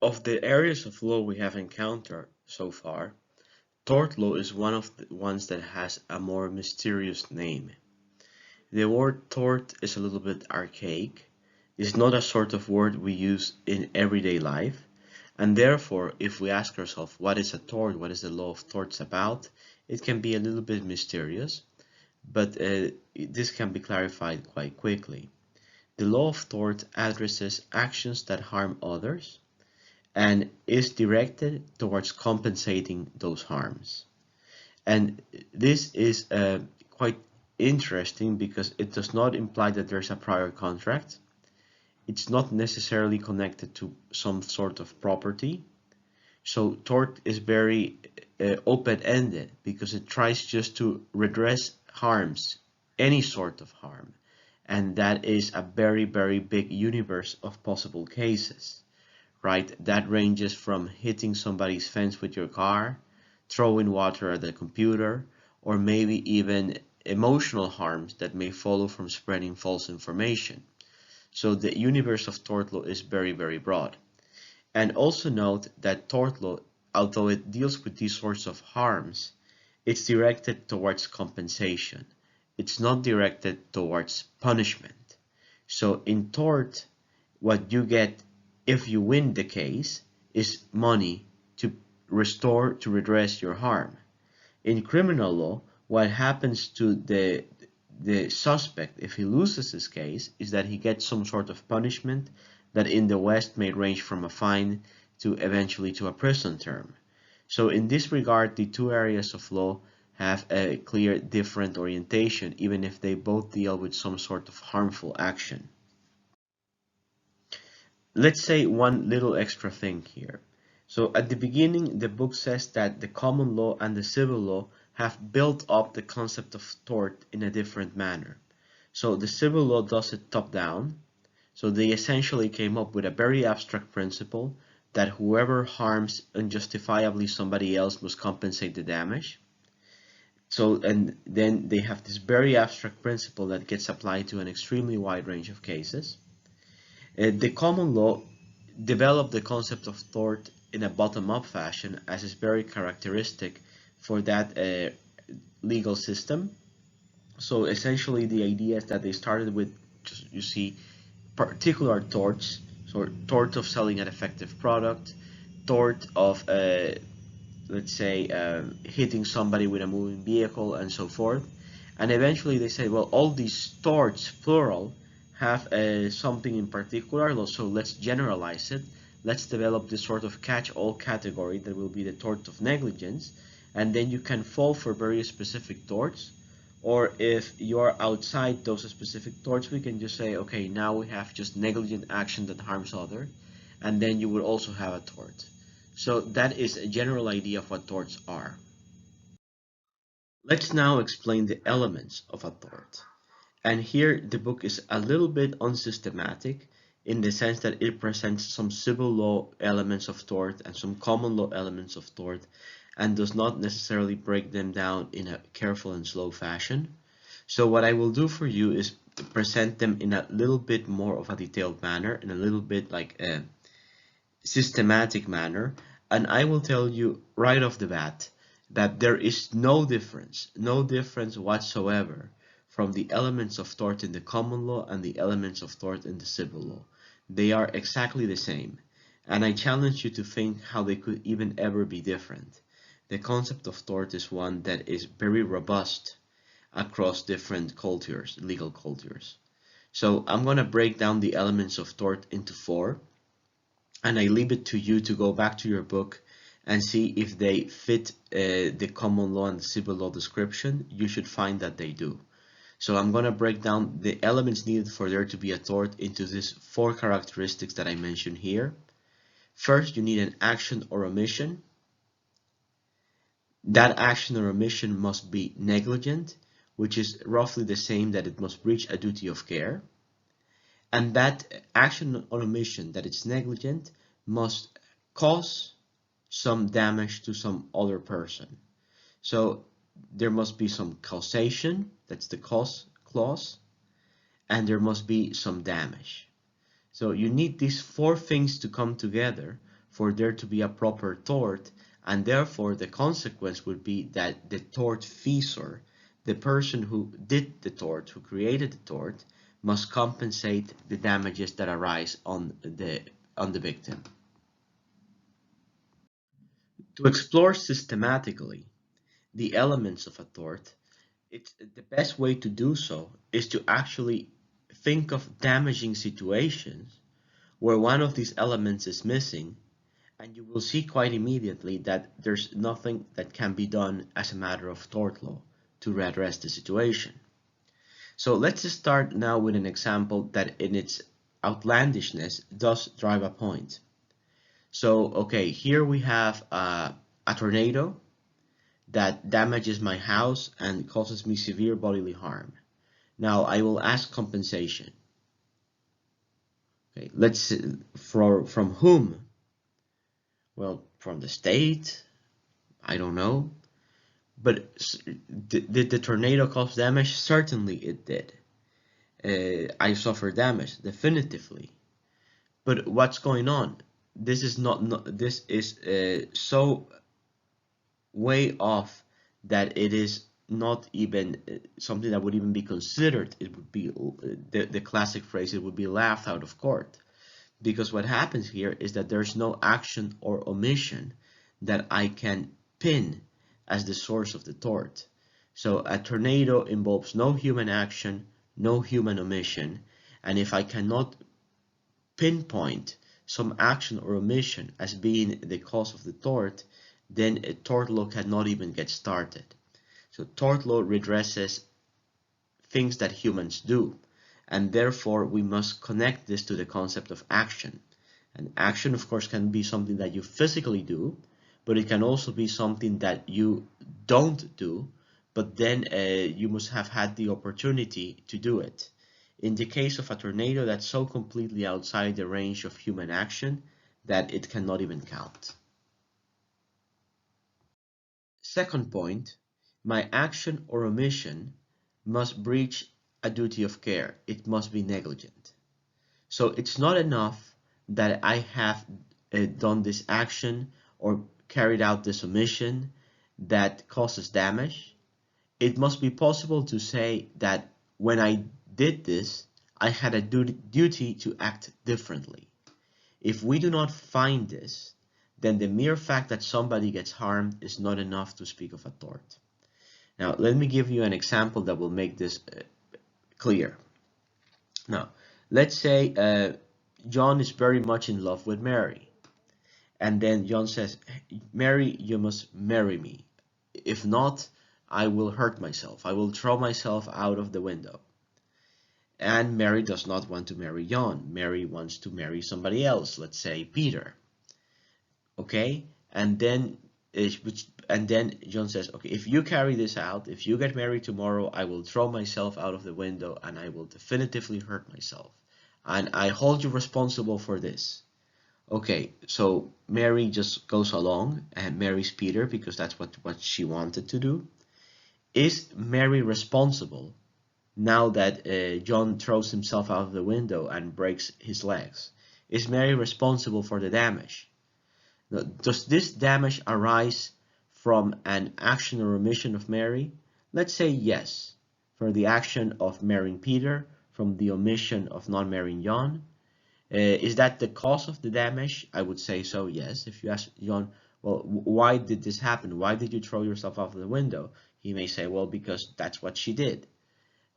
Of the areas of law we have encountered so far, tort law is one of the ones that has a more mysterious name. The word tort is a little bit archaic. It's not a sort of word we use in everyday life, and therefore, if we ask ourselves what is a tort, what is the law of torts about, it can be a little bit mysterious, but this can be clarified quite quickly. The law of tort addresses actions that harm others and is directed towards compensating those harms. And this is quite interesting because it does not imply that there's a prior contract. It's not necessarily connected to some sort of property. So tort is very open-ended because it tries just to redress harms, any sort of harm. And that is a very, very big universe of possible cases, right? That ranges from hitting somebody's fence with your car, throwing water at the computer, or maybe even emotional harms that may follow from spreading false information. So the universe of tort law is very, very broad. And also note that tort law, although it deals with these sorts of harms, it's directed towards compensation. It's not directed towards punishment. So in tort, what you get if you win the case is money to restore, to redress your harm. In criminal law, what happens to the suspect if he loses his case is that he gets some sort of punishment that in the West may range from a fine to eventually to a prison term. So in this regard, the two areas of law have a clear different orientation, even if they both deal with some sort of harmful action. Let's say one little extra thing here. So at the beginning, the book says that the common law and the civil law have built up the concept of tort in a different manner. So the civil law does it top down. So they essentially came up with a very abstract principle that whoever harms unjustifiably somebody else must compensate the damage. So, and then they have this very abstract principle that gets applied to an extremely wide range of cases. The common law developed the concept of tort in a bottom-up fashion, as is very characteristic for that legal system. So essentially the idea is that they started with, just, you see, particular torts, so tort of selling a defective product, tort of, let's say, hitting somebody with a moving vehicle, and so forth. And eventually they say, well, all these torts, plural, have something in particular, so let's generalize it. Let's develop this sort of catch-all category that will be the tort of negligence, and then you can fall for very specific torts. Or if you're outside those specific torts, we can just say, okay, now we have just negligent action that harms other, and then you will also have a tort. So that is a general idea of what torts are. Let's now explain the elements of a tort. And here the book is a little bit unsystematic in the sense that it presents some civil law elements of tort and some common law elements of tort and does not necessarily break them down in a careful and slow fashion. So what I will do for you is present them in a little bit more of a detailed manner, in a little bit like a systematic manner, and I will tell you right off the bat that there is no difference whatsoever from the elements of tort in the common law and the elements of tort in the civil law. They are exactly the same, and I challenge you to think how they could even ever be different. The concept of tort is one that is very robust across different cultures, legal cultures. So I'm going to break down the elements of tort into four, and I leave it to you to go back to your book and see if they fit the common law and the civil law description. You should find that they do. So I'm going to break down the elements needed for there to be a tort into these four characteristics that I mentioned here. First, you need an action or omission. That action or omission must be negligent, which is roughly the same that it must breach a duty of care. And that action or omission that it's negligent must cause some damage to some other person. So there must be some causation, that's the cause clause, and there must be some damage. So you need these four things to come together for there to be a proper tort, and therefore the consequence would be that the tortfeasor, the person who did the tort, who created the tort, must compensate the damages that arise on the victim. To explore systematically the elements of a tort, the best way to do so is to actually think of damaging situations where one of these elements is missing, and you will see quite immediately that there's nothing that can be done as a matter of tort law to redress the situation. So let's just start now with an example that in its outlandishness does drive a point. So, okay, here we have a tornado that damages my house and causes me severe bodily harm. Now, I will ask compensation. Okay, let's see, from whom? Well, from the state, I don't know. But did the tornado cause damage? Certainly it did. I suffered damage, definitively. But what's going on? This is this is so way off that it is not even something that would even be considered. It would be the classic phrase, it would be laughed out of court. Because what happens here is that there's no action or omission that I can pin as the source of the tort. So a tornado involves no human action, no human omission, and if I cannot pinpoint some action or omission as being the cause of the tort, then a tort law cannot even get started. So tort law redresses things that humans do, and therefore we must connect this to the concept of action. And action, of course, can be something that you physically do, but it can also be something that you don't do, but then you must have had the opportunity to do it. In the case of a tornado, that's so completely outside the range of human action that it cannot even count. Second point, my action or omission must breach a duty of care. It must be negligent. So it's not enough that I have done this action or carried out this omission that causes damage. It must be possible to say that when I did this, I had a duty to act differently. If we do not find this, then the mere fact that somebody gets harmed is not enough to speak of a tort. Now, let me give you an example that will make this clear. Now, let's say John is very much in love with Mary. And then John says, Mary, you must marry me. If not, I will hurt myself. I will throw myself out of the window. And Mary does not want to marry John. Mary wants to marry somebody else, let's say Peter. Okay? And then John says, okay, if you carry this out, if you get married tomorrow, I will throw myself out of the window and I will definitively hurt myself. And I hold you responsible for this. Okay, so Mary just goes along and marries Peter because that's what she wanted to do. Is Mary responsible now that John throws himself out of the window and breaks his legs? Is Mary responsible for the damage? Now, does this damage arise from an action or omission of Mary? Let's say yes, for the action of marrying Peter, from the omission of not marrying John. Is that the cause of the damage? I would say so, yes. If you ask John, well, why did this happen? Why did you throw yourself out of the window? He may say, well, because that's what she did.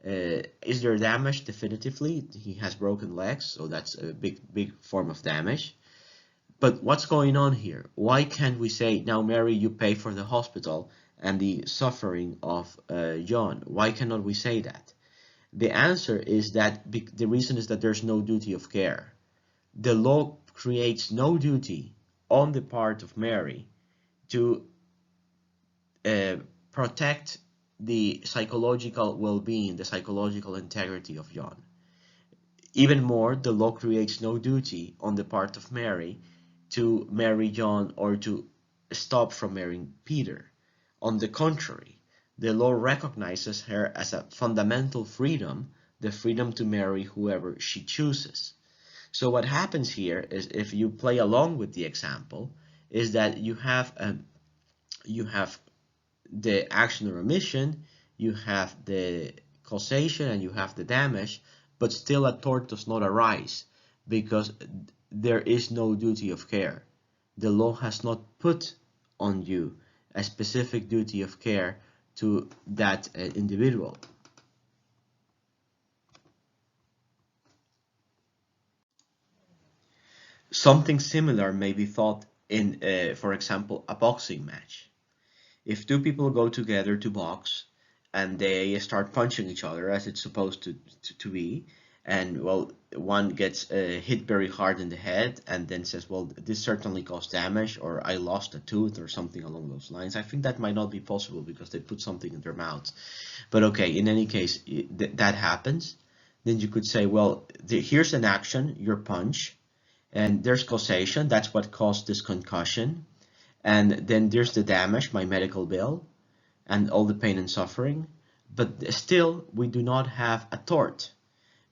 Is there damage? Definitively. He has broken legs, so that's a big form of damage. But what's going on here? Why can't we say, now Mary, you pay for the hospital and the suffering of John? Why cannot we say that? The answer is that the reason is that there's no duty of care. The law creates no duty on the part of Mary to protect the psychological well-being, the psychological integrity of John. Even more, the law creates no duty on the part of Mary to marry John or to stop from marrying Peter. On the contrary, the law recognizes her as a fundamental freedom, the freedom to marry whoever she chooses. So what happens here is, if you play along with the example, is that you have the action or omission, you have the causation, and you have the damage, but still a tort does not arise because there is no duty of care. The law has not put on you a specific duty of care to that individual. Something similar may be thought in, for example, a boxing match. If two people go together to box and they start punching each other as it's supposed to be, and well, one gets hit very hard in the head and then says, well, this certainly caused damage, or I lost a tooth, or something along those lines. I think that might not be possible because they put something in their mouths. But okay, in any case, that happens. Then you could say, well, here's an action, your punch, and there's causation, that's what caused this concussion. And then there's the damage, my medical bill, and all the pain and suffering. But still, we do not have a tort,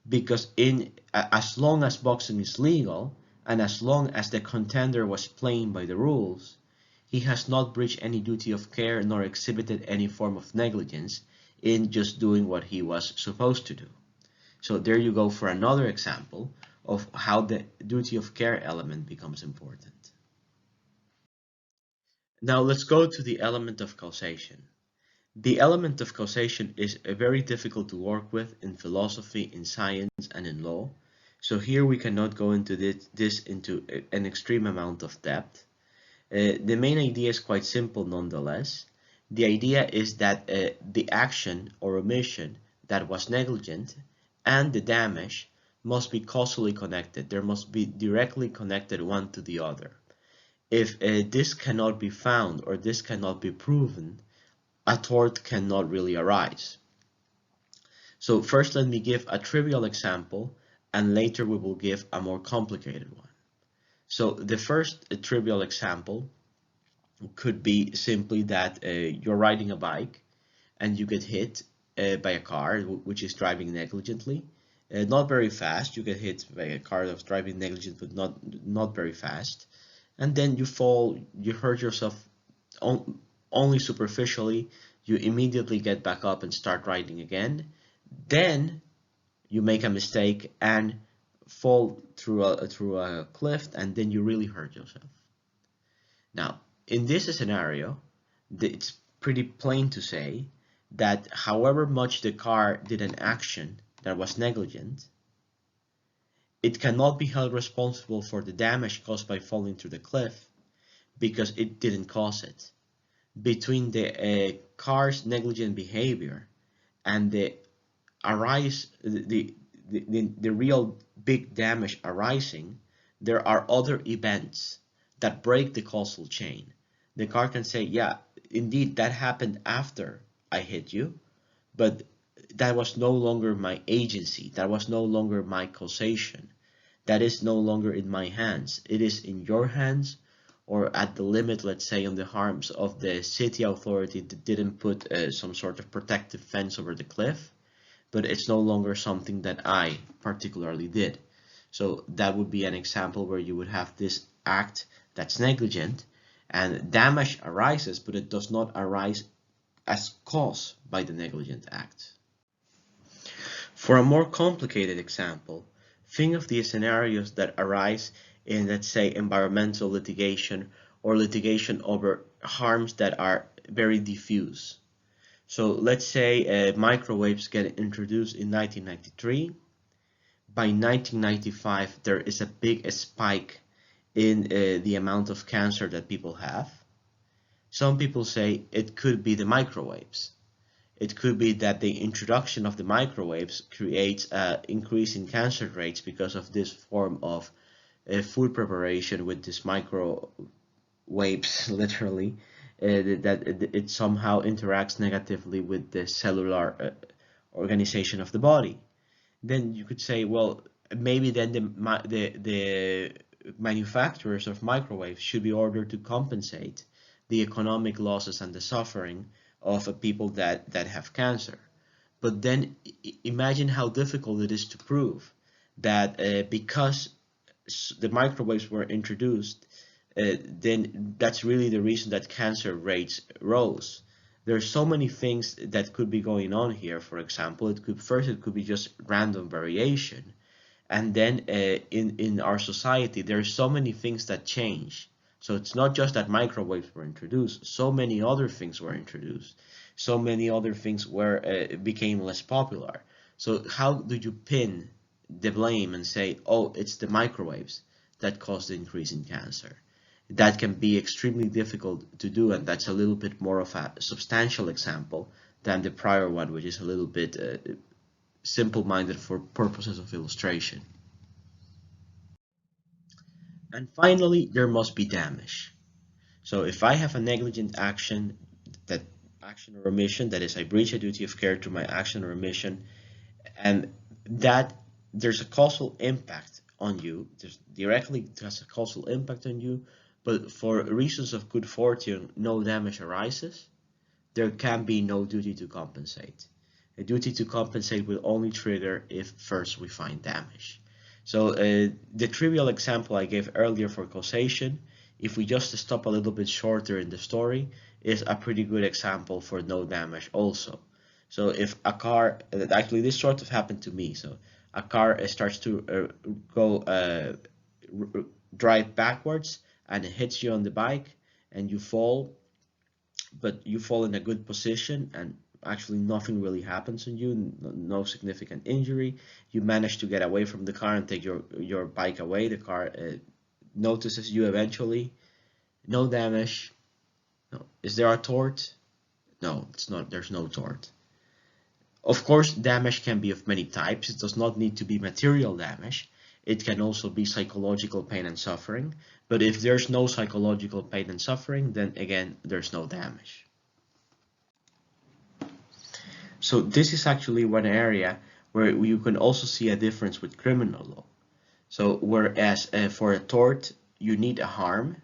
because as long as boxing is legal, and as long as the contender was playing by the rules, he has not breached any duty of care nor exhibited any form of negligence in just doing what he was supposed to do. So there you go for another example of how the duty of care element becomes important. Now let's go to the element of causation. The element of causation is very difficult to work with in philosophy, in science, and in law. So here we cannot go into this into an extreme amount of depth. The main idea is quite simple nonetheless. The idea is that the action or omission that was negligent and the damage must be causally connected. There must be directly connected one to the other. If this cannot be found or this cannot be proven, a tort cannot really arise. So first let me give a trivial example, and later we will give a more complicated one. So the first trivial example could be simply that you're riding a bike and you get hit by a car which is driving negligently. Not very fast, you get hit by a car that's driving negligent, but not very fast. And then you fall, you hurt yourself only superficially, you immediately get back up and start riding again. Then you make a mistake and fall through a cliff, and then you really hurt yourself. Now, in this scenario, it's pretty plain to say that however much the car did an action that was negligent, it cannot be held responsible for the damage caused by falling through the cliff because it didn't cause it. Between the car's negligent behavior and the real big damage arising, there are other events that break the causal chain. The car can say, yeah, indeed, that happened after I hit you, but that was no longer my agency. That was no longer my causation. That is no longer in my hands. It is in your hands, or at the limit, let's say, on the harms of the city authority that didn't put some sort of protective fence over the cliff, but it's no longer something that I particularly did. So that would be an example where you would have this act that's negligent and damage arises, but it does not arise as caused by the negligent act. For a more complicated example, think of the scenarios that arise in, let's say, environmental litigation or litigation over harms that are very diffuse. So let's say microwaves get introduced in 1993. By 1995, there is a big spike in the amount of cancer that people have. Some people say it could be the microwaves. It could be that the introduction of the microwaves creates an increase in cancer rates because of this form of food preparation with these microwaves, literally, that it somehow interacts negatively with the cellular organization of the body. Then you could say, well, maybe then the manufacturers of microwaves should be ordered to compensate the economic losses and the suffering of people that have cancer. But then imagine how difficult it is to prove that because the microwaves were introduced, then that's really the reason that cancer rates rose. There are so many things that could be going on here. For example, it could be just random variation, and then in our society there are so many things that change. So it's not just that microwaves were introduced, so many other things were introduced, so many other things were became less popular. So how do you pin the blame and say, oh, it's the microwaves that caused the increase in cancer? That can be extremely difficult to do, and that's a little bit more of a substantial example than the prior one, which is a little bit simple-minded for purposes of illustration. And finally, there must be damage. So if I have a negligent action, that action or omission, that is, I breach a duty of care to my action or omission, and that there's a causal impact on you, there's directly has a causal impact on you, but for reasons of good fortune, no damage arises, there can be no duty to compensate. A duty to compensate will only trigger if first we find damage. So the trivial example I gave earlier for causation, if we just stop a little bit shorter in the story, is a pretty good example for no damage also. So if a car, actually this sort of happened to me, so a car starts to drive backwards and it hits you on the bike and you fall, but you fall in a good position and actually nothing really happens to you, no significant injury. You manage to get away from the car and take your bike away. The car notices you eventually. No damage. No. Is there a tort? No, it's not. There's no tort. Of course, damage can be of many types. It does not need to be material damage. It can also be psychological pain and suffering. But if there's no psychological pain and suffering, then again, there's no damage. So this is actually one area where you can also see a difference with criminal law. So whereas for a tort, you need a harm.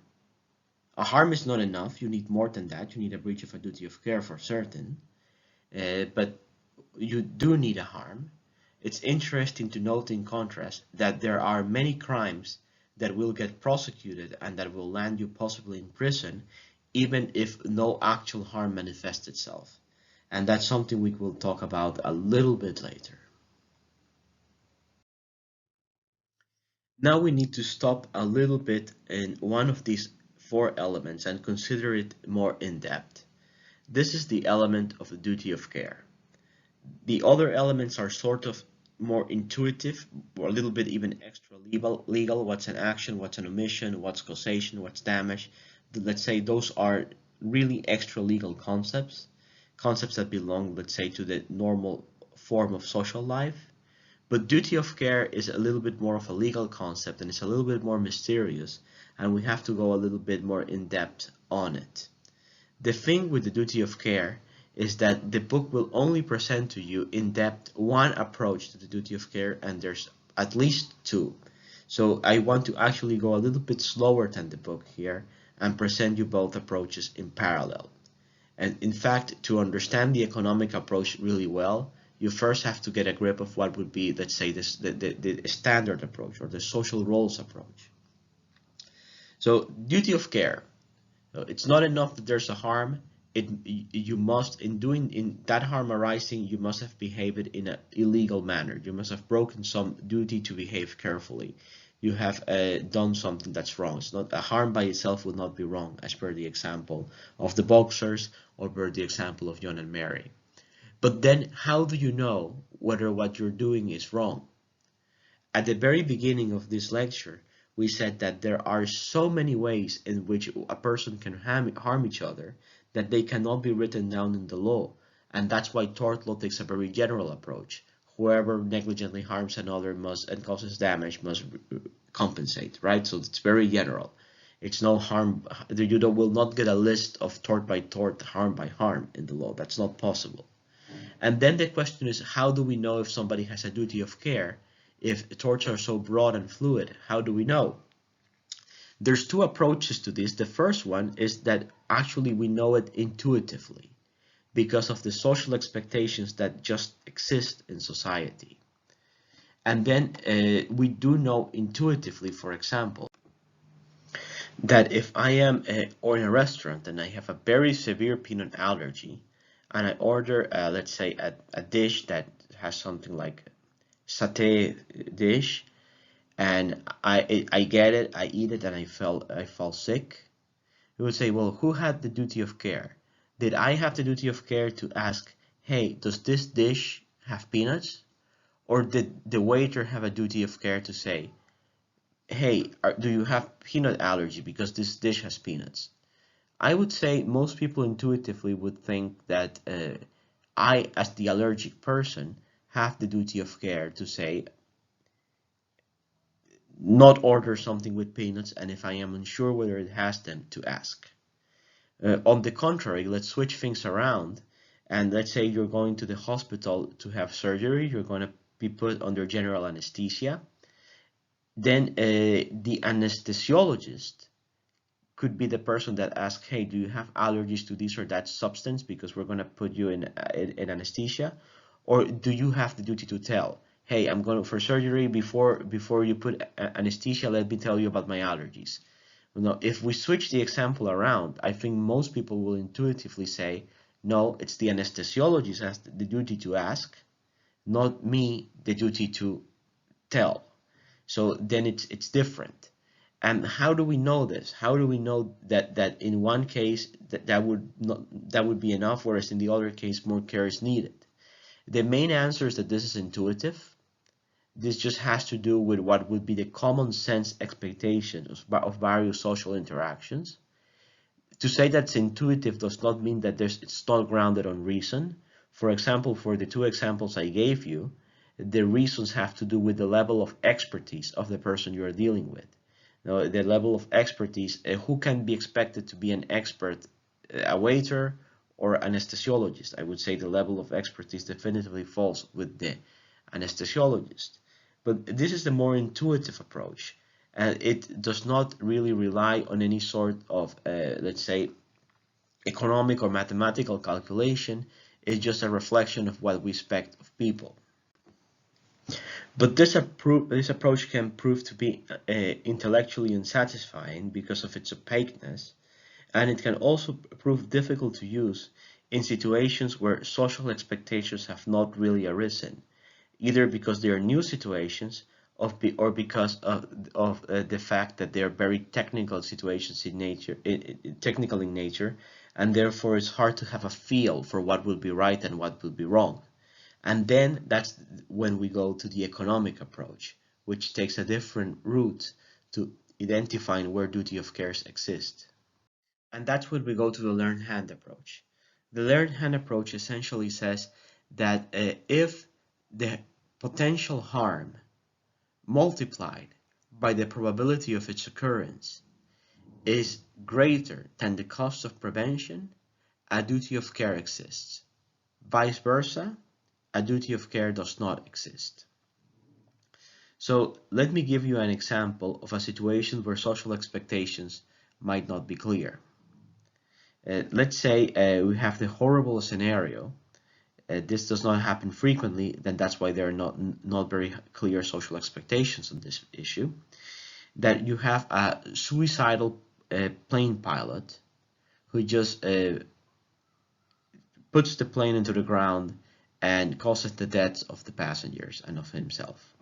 A harm is not enough. You need more than that. You need a breach of a duty of care for certain. But you do need a harm. It's interesting to note in contrast that there are many crimes that will get prosecuted and that will land you possibly in prison even if no actual harm manifests itself. And that's something we will talk about a little bit later. Now we need to stop a little bit in one of these four elements and consider it more in depth. This is the element of the duty of care. The other elements are sort of more intuitive, or a little bit even extra legal. What's an action, what's an omission, what's causation, what's damage. Let's say those are really extra legal concepts that belong, let's say, to the normal form of social life. But duty of care is a little bit more of a legal concept and it's a little bit more mysterious, and we have to go a little bit more in depth on it. The thing with the duty of care is that the book will only present to you in depth one approach to the duty of care, and there's at least two. So I want to actually go a little bit slower than the book here and present you both approaches in parallel. And in fact, to understand the economic approach really well, you first have to get a grip of what would be, let's say, the standard approach or the social roles approach. So duty of care. It's not enough that there's a harm. You must, in that harm arising, you must have behaved in an illegal manner. You must have broken some duty to behave carefully. You have done something that's wrong. It's not a harm by itself would not be wrong, as per the example of the boxers or per the example of John and Mary. But then, how do you know whether what you're doing is wrong? At the very beginning of this lecture, we said that there are so many ways in which a person can harm each other that they cannot be written down in the law, and that's why tort law takes a very general approach. Whoever negligently harms another and causes damage must compensate, right? So it's very general. It's no harm. You will not get a list of tort by tort, harm by harm in the law. That's not possible. And then the question is, how do we know if somebody has a duty of care? If torts are so broad and fluid, how do we know? There's two approaches to this. The first one is that actually we know it intuitively because of the social expectations that just exist in society. And then we do know intuitively, for example, that if I am or in a restaurant and I have a very severe peanut allergy, and I order, let's say, a dish that has something like satay dish, and I get it, I eat it, and I fall sick. You would say, well, who had the duty of care? Did I have the duty of care to ask, hey, does this dish have peanuts? Or did the waiter have a duty of care to say, hey, do you have peanut allergy because this dish has peanuts? I would say most people intuitively would think that I, as the allergic person, have the duty of care to say, not order something with peanuts, and if I am unsure whether it has them, to ask. On the contrary, let's switch things around, and let's say you're going to the hospital to have surgery, you're going to be put under general anesthesia. Then the anesthesiologist could be the person that asks, hey, do you have allergies to this or that substance because we're going to put you in anesthesia? Or do you have the duty to tell, hey, I'm going for surgery, before you put anesthesia, let me tell you about my allergies. Now, if we switch the example around, I think most people will intuitively say, no, it's the anesthesiologist has the duty to ask, not me, the duty to tell. So then it's different. And how do we know this? How do we know that in one case that would be enough, whereas in the other case more care is needed? The main answer is that this is intuitive. This just has to do with what would be the common sense expectations of various social interactions. To say that's intuitive does not mean that it's not grounded on reason. For example, for the two examples I gave you, the reasons have to do with the level of expertise of the person you are dealing with. Now, the level of expertise, who can be expected to be an expert, a waiter or anesthesiologist? I would say the level of expertise definitively falls with the anesthesiologist. But this is the more intuitive approach, and it does not really rely on any sort of, let's say, economic or mathematical calculation. It's just a reflection of what we expect of people. But this approach can prove to be intellectually unsatisfying because of its opaqueness, and it can also prove difficult to use in situations where social expectations have not really arisen, either because they are new situations or because of the fact that they are very technical situations in nature, technical in nature, and therefore it's hard to have a feel for what will be right and what will be wrong. And then that's when we go to the economic approach, which takes a different route to identifying where duty of cares exist. And that's when we go to the learned hand approach. The learned hand approach essentially says that if the potential harm multiplied by the probability of its occurrence is greater than the cost of prevention, a duty of care exists. Vice versa, a duty of care does not exist. So let me give you an example of a situation where social expectations might not be clear. Let's say we have the horrible scenario. This does not happen frequently, then that's why there are not very clear social expectations on this issue. That you have a suicidal plane pilot who just puts the plane into the ground and causes the deaths of the passengers and of himself.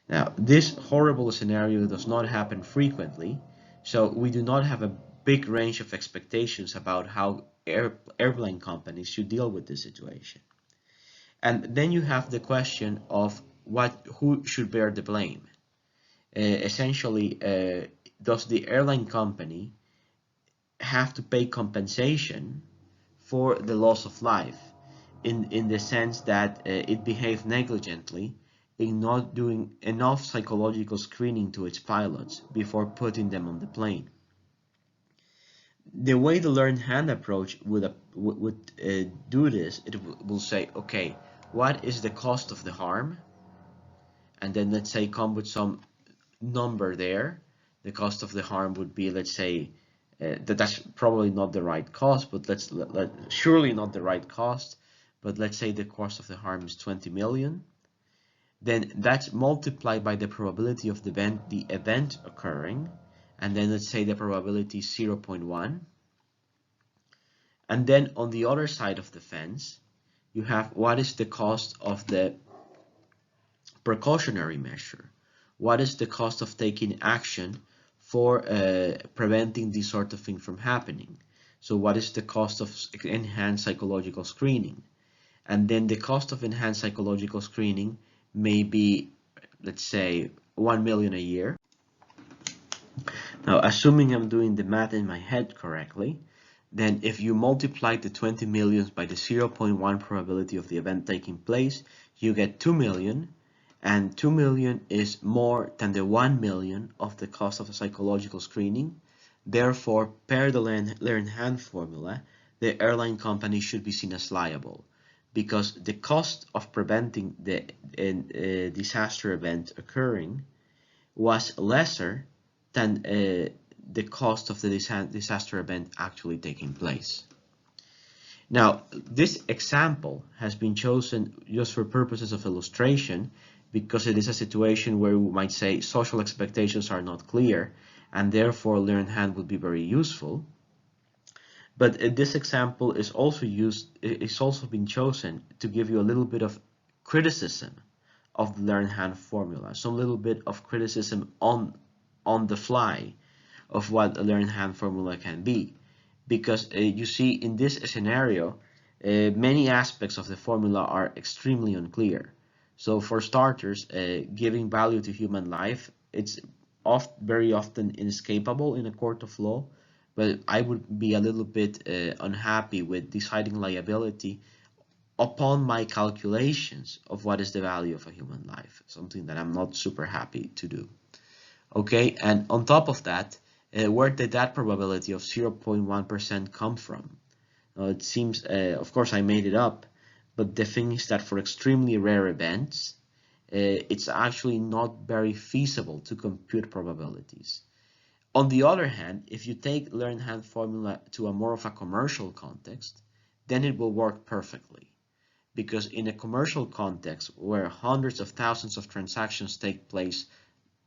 Now, this horrible scenario does not happen frequently, so we do not have a big range of expectations about how airplane companies should deal with this situation. And then you have the question of who should bear the blame. Essentially, does the airline company have to pay compensation for the loss of life in the sense that it behaved negligently in not doing enough psychological screening to its pilots before putting them on the plane? The way the learned hand approach would do this, it will say, okay, what is the cost of the harm? And then let's say come with some number there. The cost of the harm would be, let's say, that's probably not the right cost, but surely not the right cost, but let's say the cost of the harm is 20 million. then that's multiplied by the probability of the event occurring, and then let's say the probability is 0.1. And then on the other side of the fence, you have what is the cost of the precautionary measure? What is the cost of taking action for preventing this sort of thing from happening? So what is the cost of enhanced psychological screening? And then the cost of enhanced psychological screening may be, let's say, 1 million a year. Now, assuming I'm doing the math in my head correctly, then if you multiply the 20 millions by the 0.1 probability of the event taking place, you get 2 million, and 2 million is more than the 1 million of the cost of the psychological screening. Therefore, per the Learn-Hand formula, the airline company should be seen as liable, because the cost of preventing the disaster event occurring was lesser than the cost of the disaster event actually taking place. Now, this example has been chosen just for purposes of illustration because it is a situation where we might say social expectations are not clear and therefore Learn-Hand would be very useful. But this example is also been chosen to give you a little bit of criticism of the Learn-Hand formula, some little bit of criticism on the fly of what a Learn-Hand formula can be. Because you see, in this scenario, many aspects of the formula are extremely unclear. So for starters, giving value to human life, it's very often inescapable in a court of law, but I would be a little bit unhappy with deciding liability upon my calculations of what is the value of a human life, something that I'm not super happy to do. Okay, and on top of that, where did that probability of 0.1% come from? It seems, of course, I made it up, but the thing is that for extremely rare events, it's actually not very feasible to compute probabilities. On the other hand, if you take Learn-Hand formula to a more of a commercial context, then it will work perfectly. Because in a commercial context where hundreds of thousands of transactions take place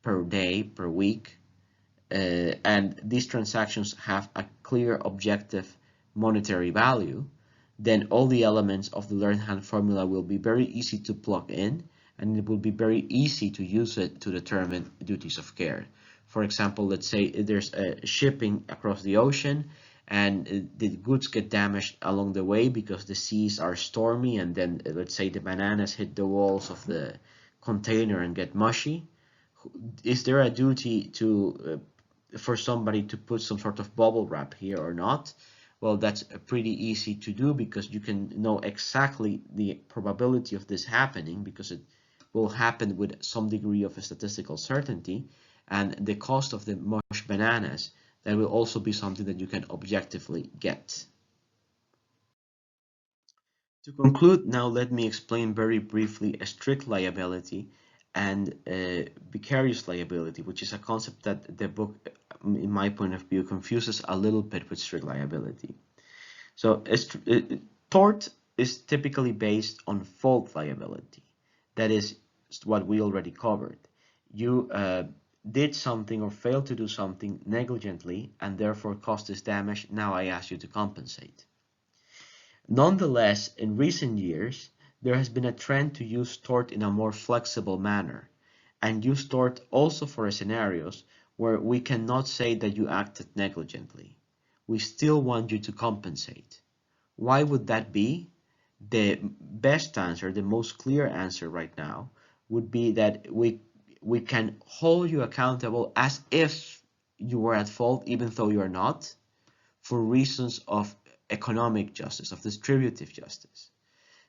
per day, per week, and these transactions have a clear objective monetary value, then all the elements of the Learn-Hand formula will be very easy to plug in, and it will be very easy to use it to determine duties of care. For example, let's say there's a shipping across the ocean and the goods get damaged along the way because the seas are stormy, and then let's say the bananas hit the walls of the container and get mushy. Is there a duty to for somebody to put some sort of bubble wrap here or not? Well, that's pretty easy to do because you can know exactly the probability of this happening because it will happen with some degree of statistical certainty, and the cost of the mushed bananas, that will also be something that you can objectively get. To conclude, now let me explain very briefly a strict liability and vicarious liability, which is a concept that the book, in my point of view, confuses a little bit with strict liability. So tort is typically based on fault liability. That is what we already covered. You did something or failed to do something negligently and therefore caused this damage. Now I ask you to compensate. Nonetheless, in recent years, there has been a trend to use tort in a more flexible manner and use tort also for scenarios where we cannot say that you acted negligently. We still want you to compensate. Why would that be? The best answer, the most clear answer right now, would be that we can hold you accountable as if you were at fault, even though you are not, for reasons of economic justice, of distributive justice.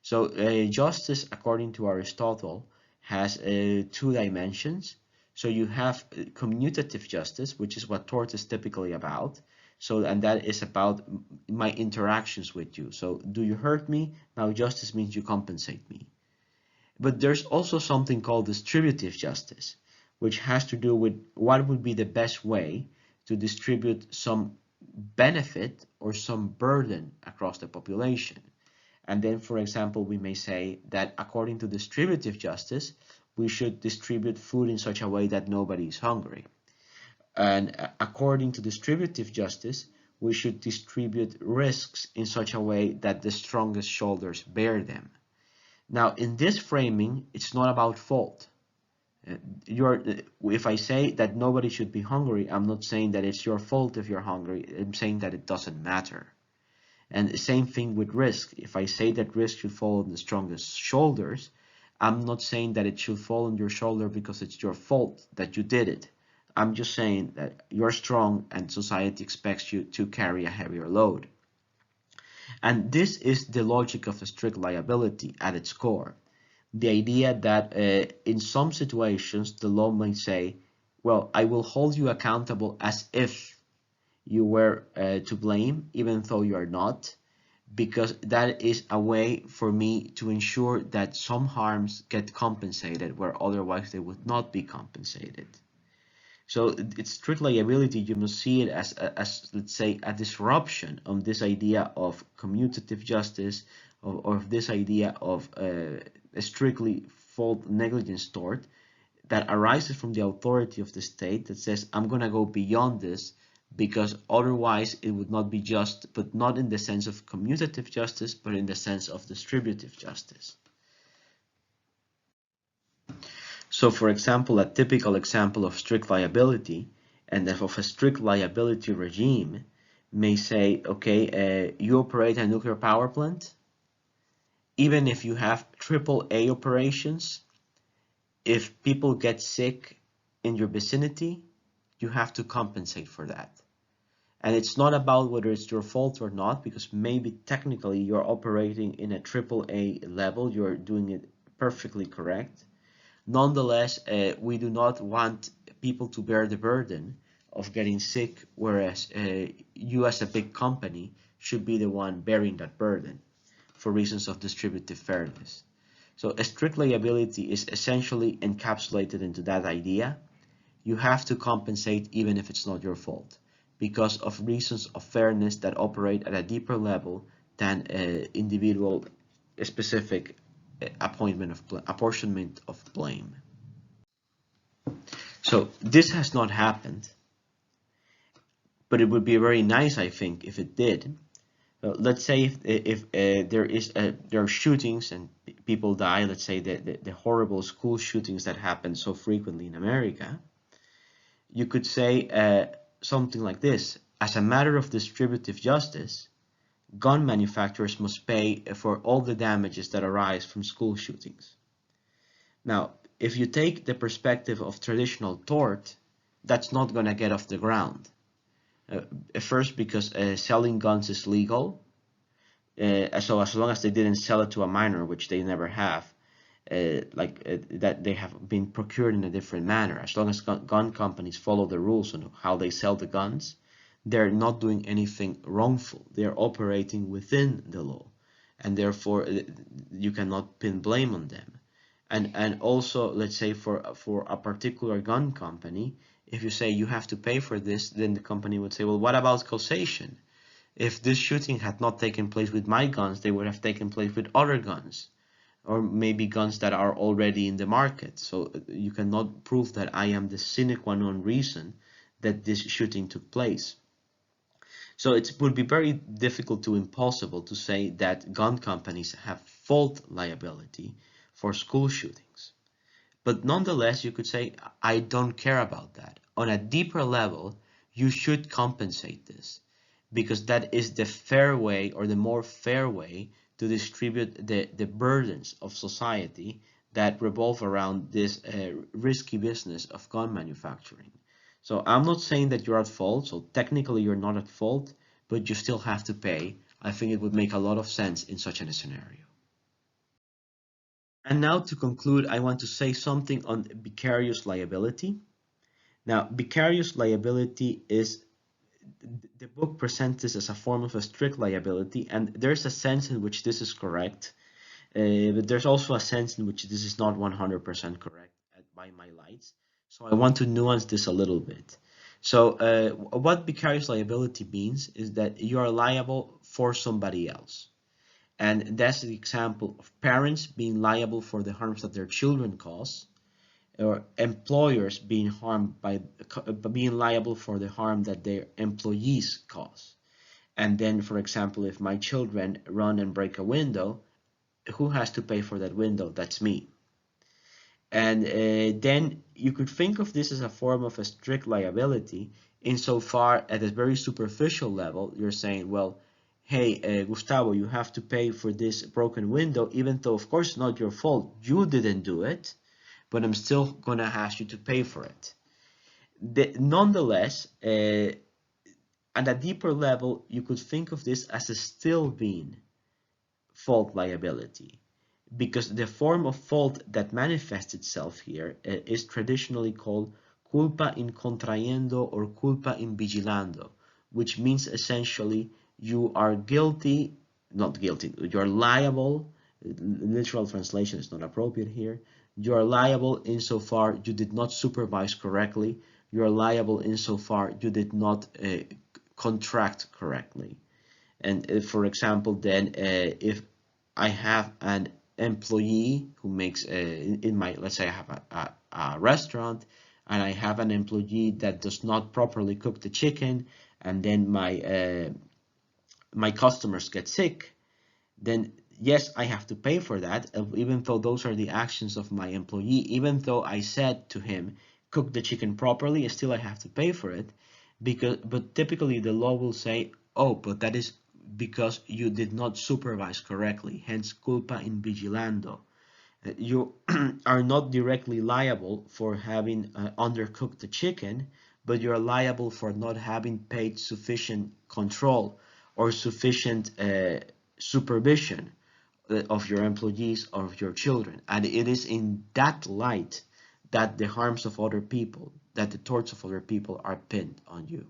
So justice, according to Aristotle, has two dimensions. So you have commutative justice, which is what tort is typically about. So, and that is about my interactions with you. So do you hurt me? Now justice means you compensate me. But there's also something called distributive justice, which has to do with what would be the best way to distribute some benefit or some burden across the population. And then, for example, we may say that according to distributive justice, we should distribute food in such a way that nobody is hungry. And according to distributive justice, we should distribute risks in such a way that the strongest shoulders bear them. Now, in this framing, it's not about fault. If I say that nobody should be hungry, I'm not saying that it's your fault if you're hungry. I'm saying that it doesn't matter. And the same thing with risk. If I say that risk should fall on the strongest shoulders, I'm not saying that it should fall on your shoulder because it's your fault that you did it. I'm just saying that you're strong and society expects you to carry a heavier load. And this is the logic of a strict liability at its core. The idea that in some situations the law may say, well, I will hold you accountable as if you were to blame, even though you are not, because that is a way for me to ensure that some harms get compensated where otherwise they would not be compensated. So it's strict liability. You must see it as let's say, a disruption on this idea of commutative justice, or this idea of a strictly fault negligence tort that arises from the authority of the state that says, I'm going to go beyond this because otherwise it would not be just, but not in the sense of commutative justice, but in the sense of distributive justice. So, for example, a typical example of strict liability and of a strict liability regime may say, okay, you operate a nuclear power plant, even if you have AAA operations, if people get sick in your vicinity, you have to compensate for that. And it's not about whether it's your fault or not, because maybe technically you're operating in a AAA level, you're doing it perfectly correct. Nonetheless, we do not want people to bear the burden of getting sick, whereas you as a big company should be the one bearing that burden for reasons of distributive fairness. So a strict liability is essentially encapsulated into that idea. You have to compensate even if it's not your fault, because of reasons of fairness that operate at a deeper level than individual specific apportionment of blame. So this has not happened, but it would be very nice, I think, if it did. Let's say if there are shootings and people die, let's say the horrible school shootings that happen so frequently in America, you could say something like this: as a matter of distributive justice, gun manufacturers must pay for all the damages that arise from school shootings. Now, if you take the perspective of traditional tort, that's not going to get off the ground. First, because selling guns is legal, so as long as they didn't sell it to a minor, which they never have, that they have been procured in a different manner. As long as gun companies follow the rules on how they sell the guns, they're not doing anything wrongful. They're operating within the law, and therefore you cannot pin blame on them. And also, let's say for a particular gun company, if you say you have to pay for this, then the company would say, well, what about causation? If this shooting had not taken place with my guns, they would have taken place with other guns, or maybe guns that are already in the market. So you cannot prove that I am the sine qua non reason that this shooting took place. So it would be very difficult to impossible to say that gun companies have fault liability for school shootings. But nonetheless, you could say, I don't care about that. On a deeper level, you should compensate this, because that is the fair way, or the more fair way, to distribute the burdens of society that revolve around this risky business of gun manufacturing. So I'm not saying that you're at fault, so technically you're not at fault, but you still have to pay. I think it would make a lot of sense in such a scenario. And now to conclude, I want to say something on vicarious liability. Now, vicarious liability is, the book presents this as a form of a strict liability, and there's a sense in which this is correct, but there's also a sense in which this is not 100% correct by my lights. So I want to nuance this a little bit. So what vicarious liability means is that you are liable for somebody else. And that's the example of parents being liable for the harms that their children cause, or employers being harmed by being liable for the harm that their employees cause. And then, for example, if my children run and break a window, who has to pay for that window? That's me. And then you could think of this as a form of a strict liability, insofar at a very superficial level, you're saying, well, hey, Gustavo, you have to pay for this broken window, even though, of course, it's not your fault. You didn't do it, but I'm still going to ask you to pay for it. Nonetheless, at a deeper level, you could think of this as a still being fault liability, because the form of fault that manifests itself here is traditionally called culpa in contrayendo or culpa in vigilando, which means essentially you are guilty, not guilty, you're liable. Literal translation is not appropriate here. You are liable insofar you did not supervise correctly. You are liable insofar you did not contract correctly. And for example, then if I have an employee who makes in my, let's say I have a restaurant, and I have an employee that does not properly cook the chicken, and then my customers get sick, then yes, I have to pay for that, even though those are the actions of my employee. Even though I said to him, cook the chicken properly, still I have to pay for it, because but typically the law will say, oh, but that is because you did not supervise correctly, hence culpa in vigilando. You are not directly liable for having undercooked the chicken, but you're liable for not having paid sufficient control or sufficient supervision of your employees or of your children. And it is in that light that the harms of other people, that the torts of other people are pinned on you.